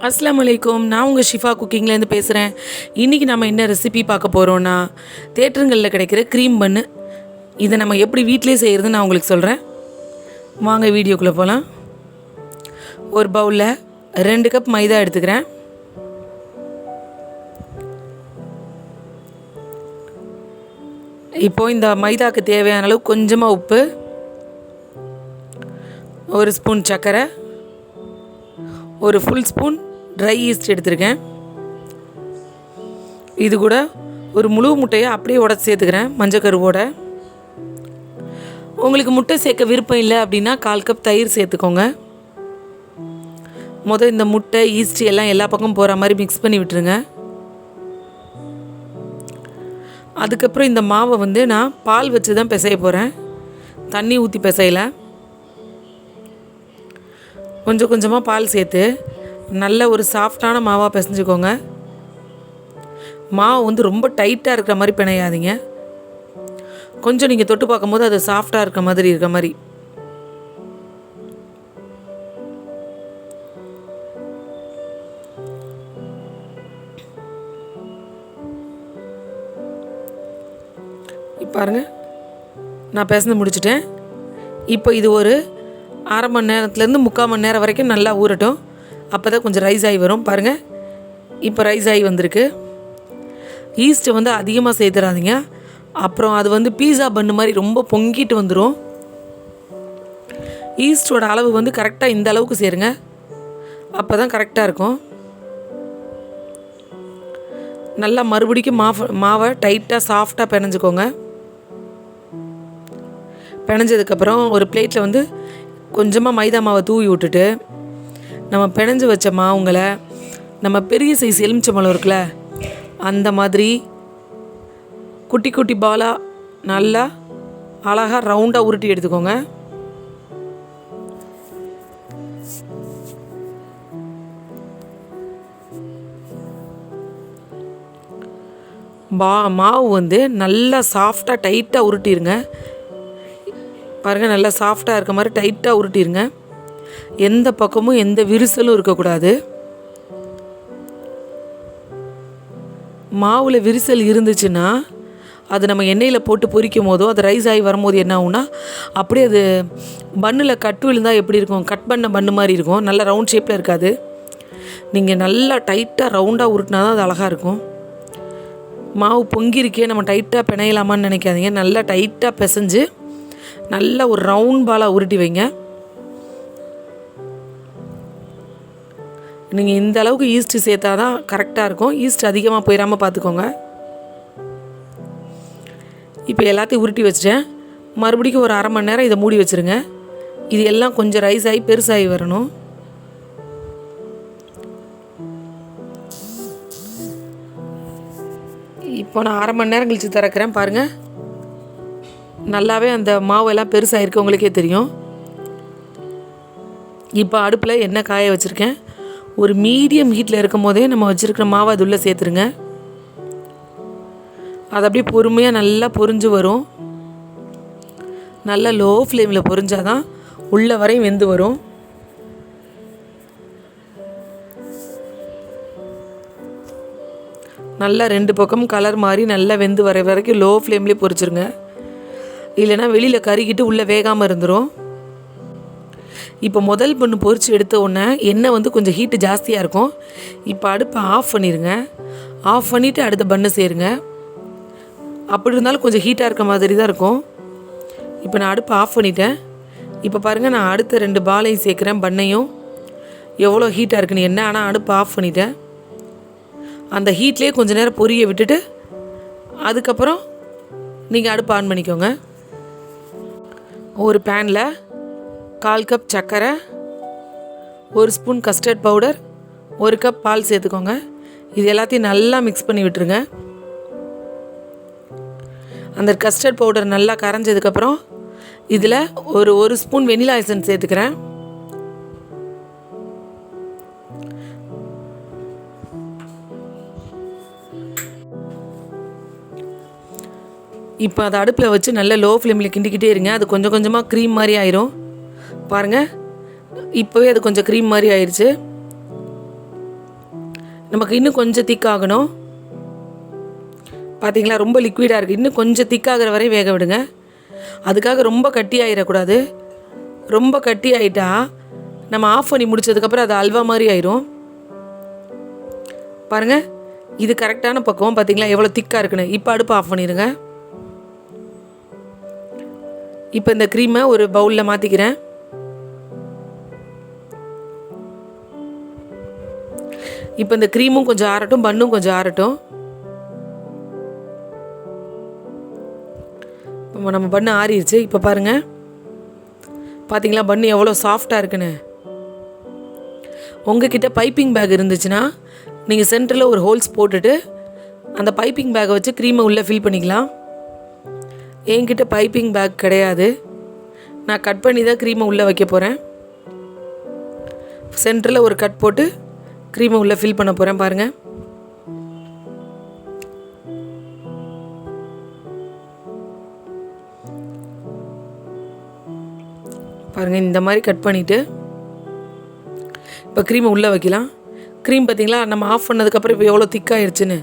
Assalamualaikum, நான் உங்கள் ஷிஃபா குக்கிங்லேருந்து பேசுகிறேன். இன்றைக்கி நம்ம என்ன ரெசிபி பார்க்க போகிறோன்னா, தேட்டருங்களில் கிடைக்கிற க்ரீம் பன்னு. இதை நம்ம எப்படி வீட்டிலே செய்கிறதுன்னு நான் உங்களுக்கு சொல்கிறேன். வாங்க வீடியோக்குள்ளே போகலாம். ஒரு பவுலில் 2 கப் மைதா எடுத்துக்கிறேன். இப்போது இந்த மைதாவுக்கு தேவையான அளவு கொஞ்சமாக உப்பு, 1 ஸ்பூன் சர்க்கரை, ஒரு ஃபுல் ஸ்பூன் ட்ரை ஈஸ்ட் எடுத்துருக்கேன். இது கூட ஒரு முழு முட்டையை அப்படியே உடச்சி சேர்த்துக்கிறேன் மஞ்சக்கருவோட. உங்களுக்கு முட்டை சேர்க்க விருப்பம் இல்லை அப்படின்னா 1/4 கப் தயிர் சேர்த்துக்கோங்க. இந்த முட்டை ஈஸ்ட் எல்லாம் எல்லா பக்கம் போகிற மாதிரி மிக்ஸ் பண்ணி விட்டுருங்க. அதுக்கப்புறம் இந்த மாவை நான் பால் வச்சு தான் பிசைய போகிறேன். தண்ணி ஊற்றி பிசையலை. கொஞ்சம் கொஞ்சமாக பால் சேர்த்து நல்ல ஒரு சாஃப்டான மாவாக பிசைஞ்சுக்கோங்க. மாவு ரொம்ப டைட்டாக இருக்கிற மாதிரி பிணையாதீங்க. கொஞ்சம் நீங்கள் தொட்டு பார்க்கும்போது அது சாஃப்டாக இருக்கிற மாதிரி பாருங்கள், நான் பிசைஞ்சு முடிச்சிட்டேன். இப்போ இது ஒரு 1/2 மணி நேரத்துலேருந்து 3/4 மணி நேரம் வரைக்கும் நல்லா ஊறட்டும். அப்போ தான் கொஞ்சம் ரைஸ் ஆகி வரும். பாருங்கள், இப்போ ரைஸ் ஆகி வந்திருக்கு. ஈஸ்ட்டை அதிகமாக சேர்த்துறாதீங்க. அப்புறம் அது பீஸா பன்னு மாதிரி ரொம்ப பொங்கிட்டு வந்துடும். ஈஸ்ட்டோட அளவு கரெக்டாக இந்த அளவுக்கு சேருங்க. அப்போ தான் கரெக்டாக இருக்கும். நல்லா மறுபடிக்கும் மாவை டைட்டாக சாஃப்டாக பிணைஞ்சிக்கோங்க. பிணைஞ்சதுக்கப்புறம் ஒரு பிளேட்டில் கொஞ்சமாக மைதா மாவை தூவி விட்டுட்டு, நம்ம பிணைஞ்சு வச்ச மாவுங்களை நம்ம பெரிய சைஸ் எலுமிச்சம்பழம் இருக்குல்ல, அந்த மாதிரி குட்டி குட்டி பாலாக நல்லா அழகாக ரவுண்டாக உருட்டி எடுத்துக்கோங்க. மாவு நல்லா சாஃப்டாக டைட்டாக உருட்டிடுங்க. பாருங்கள், நல்லா சாஃப்டாக இருக்க மாதிரி டைட்டாக உருட்டிடுங்க. எந்த பக்கமும் எந்த விரிசலும் இருக்கக்கூடாது. மாவில் விரிசல் இருந்துச்சுன்னா அது நம்ம எண்ணெயில் போட்டு பொரிக்கும் போதோ அது ரைஸ் ஆகி வரும்போது என்ன ஆகும்னா, அப்படியே அது பன்னில் கட்டு விழுந்தால் எப்படி இருக்கும், கட் பண்ண பன்னு மாதிரி இருக்கும். நல்லா ரவுண்ட் ஷேப்பில் இருக்காது. நீங்கள் நல்லா டைட்டாக ரவுண்டாக உருட்டினா தான் அது அழகாக இருக்கும். மாவு பொங்கிருக்கே நம்ம டைட்டாக பிணையலாமான்னு நினைக்காதீங்க. நல்லா டைட்டாக பிசைஞ்சு நல்லா ஒரு ரவுண்ட் பாலாக உருட்டி வைங்க. நீங்கள் இந்த அளவுக்கு ஈஸ்ட்டு சேர்த்தா தான் கரெக்டாக இருக்கும். ஈஸ்ட் அதிகமாக போயிடாமல் பார்த்துக்கோங்க. இப்போ எல்லாத்தையும் உருட்டி வச்சுட்டேன். மறுபடியும் ஒரு 1/2 மணி நேரம் இதை மூடி வச்சுருங்க. இது எல்லாம் கொஞ்சம் ரைஸ் ஆகி பெருசாகி வரணும். இப்போ நான் 1/2 மணி நேரம் கழித்து திறக்கிறேன். பாருங்கள், நல்லாவே அந்த மாவெல்லாம் பெருசாகிருக்கு, உங்களுக்கே தெரியும். இப்போ அடுப்பில் எண்ணெய் காய வச்சுருக்கேன். ஒரு மீடியம் ஹீட்டில் இருக்கும் போதே நம்ம வச்சுருக்கிற மாவை அது உள்ளே சேர்த்துருங்க. அது அப்படியே பொறுமையாக நல்லா பொரிஞ்சு வரும். நல்லா லோ ஃப்ளேமில் பொரிஞ்சாதான் உள்ள வரையும் வெந்து வரும். நல்லா 2 பக்கமும் கலர் மாதிரி நல்லா வெந்து வர வரைக்கும் லோ ஃப்ளேம்லேயே பொரிச்சிருங்க. இல்லைனா வெளியில் கருகிட்டு உள்ளே வேகாமல் இருந்துடும். இப்போ முதல் பன்னு பொரித்து எடுத்த உடனே எண்ணெய் கொஞ்சம் ஹீட்டு ஜாஸ்தியாக இருக்கும். இப்போ அடுப்பை ஆஃப் பண்ணிடுங்க. ஆஃப் பண்ணிவிட்டு அடுத்த பன்னு சேருங்க. அப்படி இருந்தாலும் கொஞ்சம் ஹீட்டாக இருக்க மாதிரி தான் இருக்கும். இப்போ நான் அடுப்பை ஆஃப் பண்ணிட்டேன். இப்போ பாருங்கள், நான் அடுத்த 2 பாலையும் சேர்க்குறேன். பன்னையும் எவ்வளோ ஹீட்டாக இருக்குன்னு எண்ணெய். ஆனால் அடுப்பை ஆஃப் பண்ணிட்டேன். அந்த ஹீட்லேயே கொஞ்சம் நேரம் பொரிய விட்டுட்டு அதுக்கப்புறம் நீங்கள் அடுப்பு ஆன் பண்ணிக்கோங்க. ஒரு பேனில் 1/4 கப் சர்க்கரை, 1 ஸ்பூன் கஸ்டர்ட் பவுடர், 1 கப் பால் சேர்த்துக்கோங்க. இது எல்லாத்தையும் நல்லா மிக்ஸ் பண்ணி விட்டுருங்க. அந்த கஸ்டர்ட் பவுடர் நல்லா கரைஞ்சதுக்கப்புறம் இதில் ஒரு ஸ்பூன் வெனிலா எசன்ஸ் சேர்த்துக்கிறேன். இப்போ அதை அடுப்பில் வச்சு நல்ல லோ ஃப்ளேமில் கிண்டிக்கிட்டே இருங்க. அது கொஞ்சம் கொஞ்சமாக க்ரீம் மாதிரி ஆயிரும். பாருங்கள், இப்போவே அது கொஞ்சம் க்ரீம் மாதிரி ஆயிடுச்சு. நமக்கு இன்னும் கொஞ்சம் திக்காகணும். பார்த்தீங்களா, ரொம்ப லிக்விடாக இருக்குது. இன்னும் கொஞ்சம் திக்காகிற வரை வேக விடுங்க. அதுக்காக ரொம்ப கட்டி ஆகிடக்கூடாது. ரொம்ப கட்டி ஆகிட்டா நம்ம ஆஃப் பண்ணி முடிச்சதுக்கப்புறம் அது அல்வா மாதிரி ஆயிரும். பாருங்கள், இது கரெக்டான பக்குவம். பார்த்தீங்களா எவ்வளோ திக்காக இருக்குன்னு. இப்போ அடுப்பு ஆஃப் பண்ணிடுங்க. இப்போ இந்த க்ரீமை ஒரு பவுலில் மாற்றிக்கிறேன். இப்போ இந்த க்ரீமும் கொஞ்சம் ஆறட்டும், பன்னும் கொஞ்சம் ஆறட்டும். இப்போ நம்ம பன்னு ஆறிடுச்சு. இப்போ பாருங்கள், பார்த்தீங்களா பன்னு எவ்வளோ சாஃப்டாக இருக்குன்னு. உங்ககிட்ட பைப்பிங் பேக் இருந்துச்சுன்னா நீங்கள் சென்டரில் ஒரு ஹோல்ஸ் போட்டுட்டு அந்த பைப்பிங் பேக்கை வச்சு க்ரீமை உள்ளே ஃபில் பண்ணிக்கலாம். என்கிட்ட பைப்பிங் பேக் கிடையாது. நான் கட் பண்ணி தான் க்ரீமை உள்ளே வைக்க போகிறேன். சென்டரில் ஒரு கட் போட்டு க்ரீமை உள்ளே ஃபில் பண்ண போகிறேன். பாருங்கள், பாருங்கள் இந்த மாதிரி கட் பண்ணிவிட்டு இப்போ க்ரீமை உள்ளே வைக்கலாம். க்ரீம் பார்த்திங்களா நம்ம ஆஃப் பண்ணதுக்கப்புறம் இப்போ எவ்வளோ திக்காகிடுச்சுன்னு.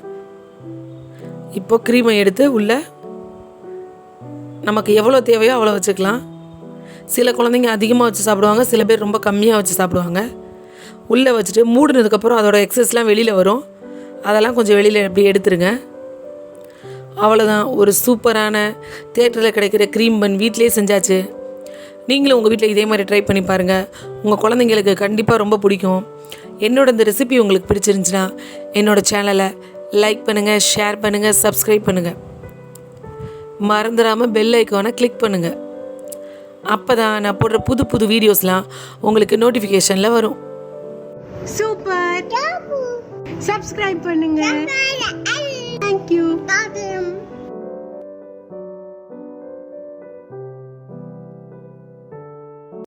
இப்போ க்ரீமை எடுத்து உள்ளே நமக்கு எவ்வளோ தேவையோ அவ்வளோ வச்சுக்கலாம். சில குழந்தைங்க அதிகமாக வச்சு சாப்பிடுவாங்க, சில பேர் ரொம்ப கம்மியாக வச்சு சாப்பிடுவாங்க. உள்ளே வச்சுட்டு மூடினதுக்கப்புறம் அதோட எக்ஸஸ்லாம் வெளியில் வரும். அதெல்லாம் கொஞ்சம் வெளியில் எப்படி எடுத்துருங்க. அவ்வளோதான், ஒரு சூப்பரான தியேட்டரில் கிடைக்கிற க்ரீம் பன் வீட்டிலே செஞ்சாச்சு. நீங்களும் உங்கள் வீட்டில் இதே மாதிரி ட்ரை பண்ணி பாருங்கள். உங்கள் குழந்தைங்களுக்கு கண்டிப்பாக ரொம்ப பிடிக்கும். என்னோட இந்த ரெசிபி உங்களுக்கு பிடிச்சிருந்துச்சுன்னா என்னோடய சேனலை லைக் பண்ணுங்கள், ஷேர் பண்ணுங்கள், சப்ஸ்கிரைப் பண்ணுங்கள். மறந்துடாமல் பெல் ஐக்கானை கிளிக் பண்ணுங்கள். அப்போ தான் நான் போடுற புது புது வீடியோஸ்லாம் உங்களுக்கு நோட்டிஃபிகேஷனில் வரும். சூப்பர், சப்ஸ்கிரைப் பண்ணுங்கள். தேங்க்யூ.